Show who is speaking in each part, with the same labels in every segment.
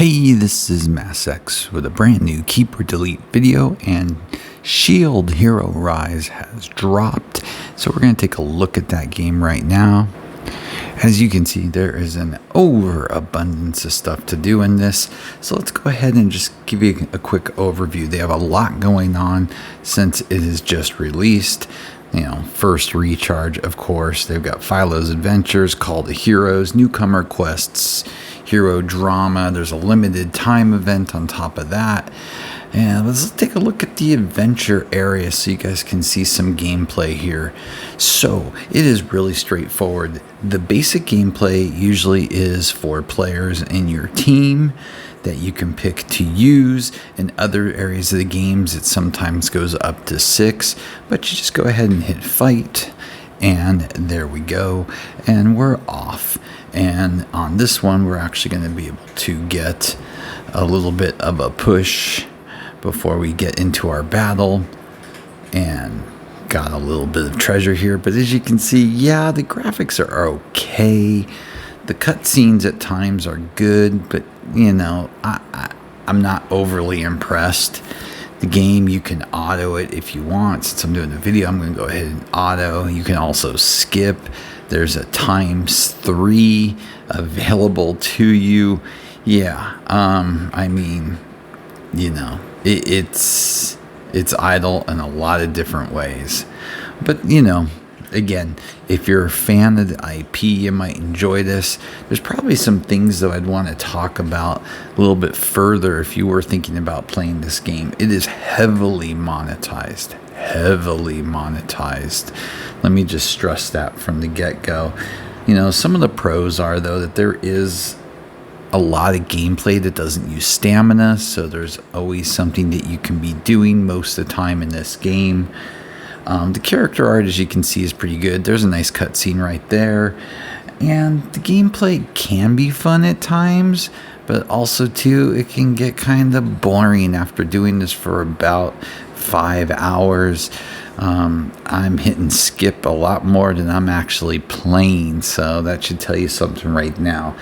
Speaker 1: Hey, this is MassX with a brand new Keep or Delete video, and Shield Hero Rise has dropped. So we're going to take a look at that game right now. As you can see, there is an overabundance of stuff to do in this. So let's go ahead and just give you a quick overview. They have a lot going on since it is just released. First recharge, of course. They've got Philo's Adventures, Call to Heroes, Newcomer Quests, Hero Drama. There's a limited time event on top of that. And let's take a look at the adventure area so you guys can see some gameplay here. So it is really straightforward. The basic gameplay usually is 4 players in your team that you can pick to use. In other areas of the games, it sometimes goes up to 6, but you just go ahead and hit fight, and there we go, and we're off. And on this one, we're actually going to be able to get a little bit of a push before we get into our battle, and got a little bit of treasure here. But as you can see, yeah, the graphics are okay. The cutscenes at times are good, but I'm not overly impressed. The game, you can auto it if you want. Since I'm doing the video, I'm going to go ahead and auto. You can also skip. There's a ×3 available to you. Yeah, it's idle in a lot of different ways. But, again, if you're a fan of the IP, you might enjoy this. There's probably some things that I'd want to talk about a little bit further if you were thinking about playing this game. It is heavily monetized. Heavily monetized. Let me just stress that from the get-go. Some of the pros are, though, that there is a lot of gameplay that doesn't use stamina, so there's always something that you can be doing most of the time in this game. The character art, as you can see, is pretty good. There's a nice cutscene right there. And the gameplay can be fun at times, but also, too, it can get kind of boring after doing this for about 5 hours. I'm hitting skip a lot more than I'm actually playing, so that should tell you something right now.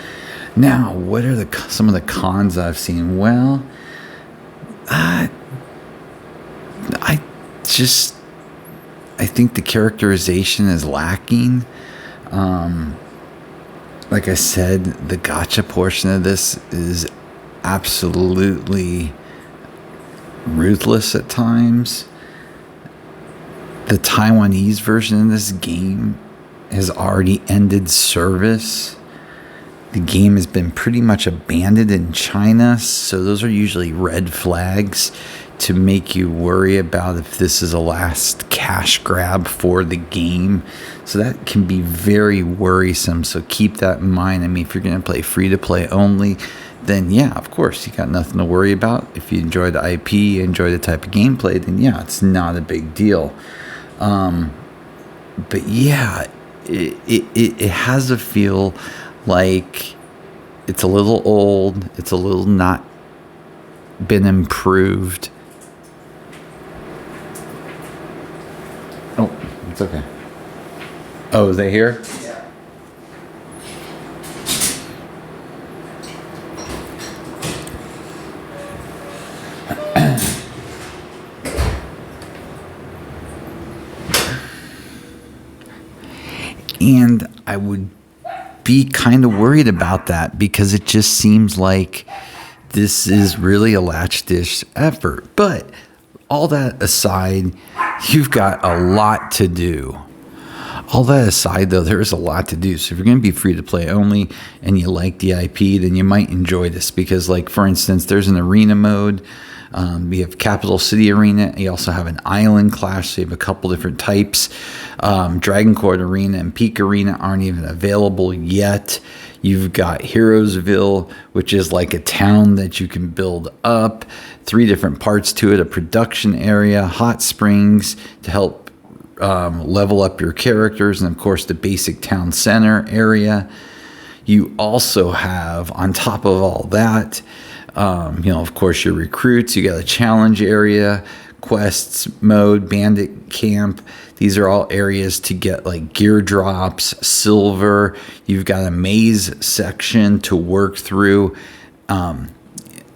Speaker 1: Now, what are some of the cons I've seen? Well, I think the characterization is lacking. Like I said, the gacha portion of this is absolutely ruthless at times. The Taiwanese version of this game has already ended service. The game has been pretty much abandoned in China, so those are usually red flags to make you worry about if this is a last cash grab for the game. So that can be very worrisome, so keep that in mind. If you're going to play free-to-play only, then yeah, of course, you got nothing to worry about. If you enjoy the IP, enjoy the type of gameplay, then yeah, it's not a big deal. But yeah, it has a feel like it's a little old, it's a little not been improved. Oh, it's okay. Oh, is they here?
Speaker 2: Yeah.
Speaker 1: And I would be kind of worried about that because it just seems like this is really a latch dish effort. But all that aside, you've got a lot to do. All that aside, though, there is a lot to do. So if you're going to be free to play only and you like the IP, then you might enjoy this because, like, for instance, there's an arena mode. We have Capital City Arena. You also have an Island Clash, so you have a couple different types. Dragon Court Arena and Peak Arena aren't even available yet. You've got Heroesville, which is like a town that you can build up. 3 different parts to it: a production area, hot springs to help level up your characters, and of course the basic town center area. You also have, on top of all that, of course, your recruits. You got a challenge area, quests mode, bandit camp. These are all areas to get like gear drops, silver. You've got a maze section to work through.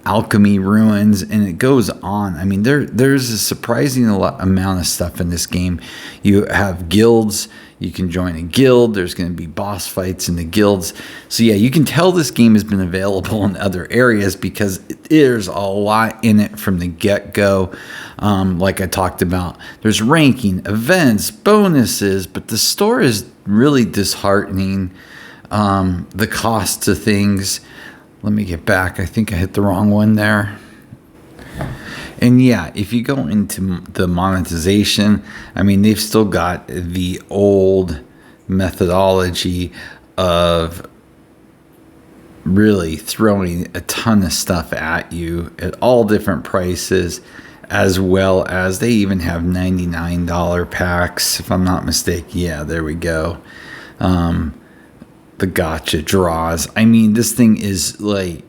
Speaker 1: alchemy ruins, and it goes on. I mean, there's a surprising amount of stuff in this game. You have guilds. You can join a guild. There's going to be boss fights in the guilds. So yeah, you can tell this game has been available in other areas because there's a lot in it from the get-go. Like I talked about, there's ranking, events, bonuses, but the store is really disheartening. The cost of things. Let me get back. I think I hit the wrong one there. And yeah, if you go into the monetization, I mean, they've still got the old methodology of really throwing a ton of stuff at you at all different prices, as well as they even have $99 packs, if I'm not mistaken. Yeah, there we go. The Gacha draws. I mean, this thing is like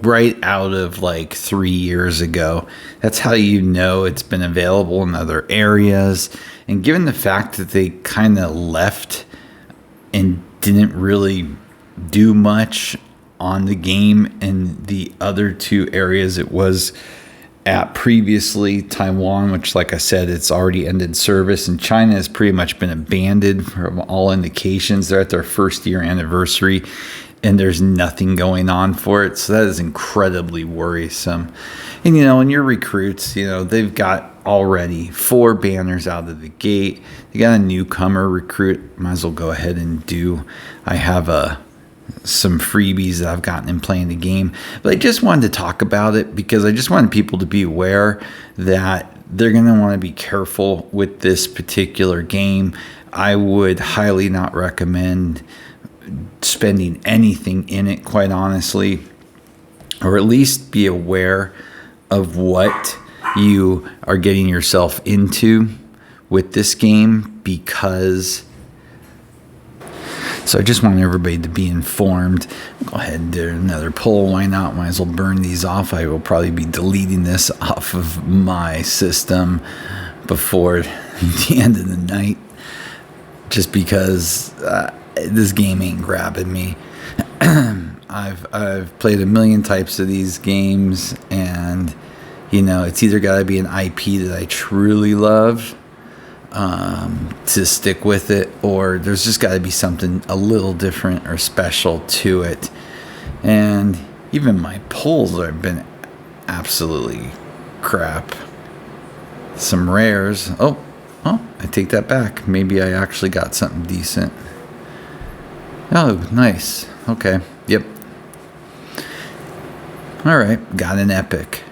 Speaker 1: right out of like 3 years ago. That's how you know it's been available in other areas. And given the fact that they kind of left and didn't really do much on the game in the other 2 areas it was at previously, Taiwan, which like I said, it's already ended service, and China has pretty much been abandoned from all indications. They're at their 1st year anniversary and there's nothing going on for it. So that is incredibly worrisome. And, you know, in your recruits, you know, they've got already 4 banners out of the gate. They got a newcomer recruit. Might as well go ahead and do. I have some freebies that I've gotten in playing the game. But I just wanted to talk about it because I just wanted people to be aware that they're going to want to be careful with this particular game. I would highly not recommend spending anything in it, quite honestly, or at least be aware of what you are getting yourself into with this game, because so I just want everybody to be informed. Go ahead and do another poll. Why not? Might as well burn these off. I will probably be deleting this off of my system before the end of the night, just because this game ain't grabbing me. I've played a million types of these games, and you know, it's either got to be an IP that I truly love to stick with it, or there's just got to be something a little different or special to it. And even my pulls have been absolutely crap. Some rares. Oh, I take that back. Maybe I actually got something decent. Oh, nice. Okay. Yep. All right. Got an epic.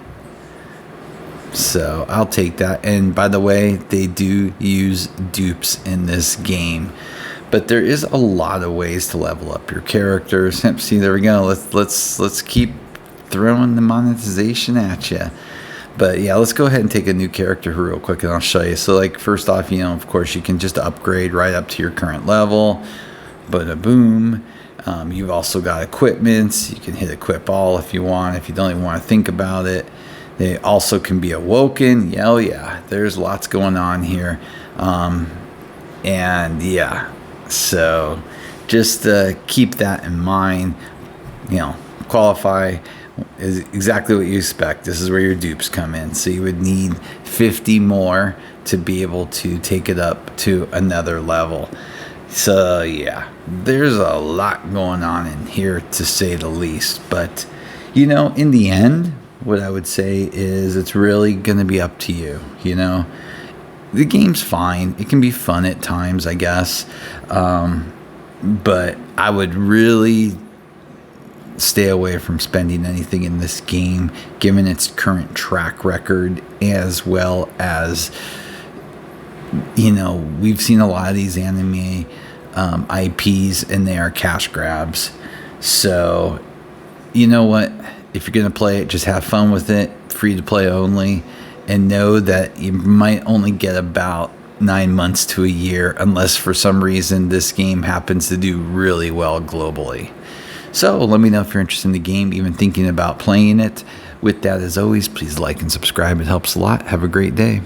Speaker 1: So I'll take that. And by the way, they do use dupes in this game, but there is a lot of ways to level up your characters. See, there we go. Let's keep throwing the monetization at you. But yeah, let's go ahead and take a new character real quick, and I'll show you. So like, first off, you know, of course, you can just upgrade right up to your current level. Bada boom. You've also got equipments. You can hit equip all if you want, if you don't even want to think about it. They also can be awoken. Yeah, oh yeah, there's lots going on here. And yeah, so just keep that in mind. You know, qualify is exactly what you expect. This is where your dupes come in. So you would need 50 more to be able to take it up to another level. So yeah, there's a lot going on in here, to say the least. But you know, in the end, what I would say is it's really going to be up to you. You know, the game's fine. It can be fun at times, I guess. But I would really stay away from spending anything in this game, given its current track record, as well as, you know, we've seen a lot of these anime IPs, and they are cash grabs. So, you know what? If you're going to play it, just have fun with it, free to play only, and know that you might only get about 9 months to a year, unless for some reason this game happens to do really well globally. So let me know if you're interested in the game, even thinking about playing it. With that, as always, please like and subscribe. It helps a lot. Have a great day.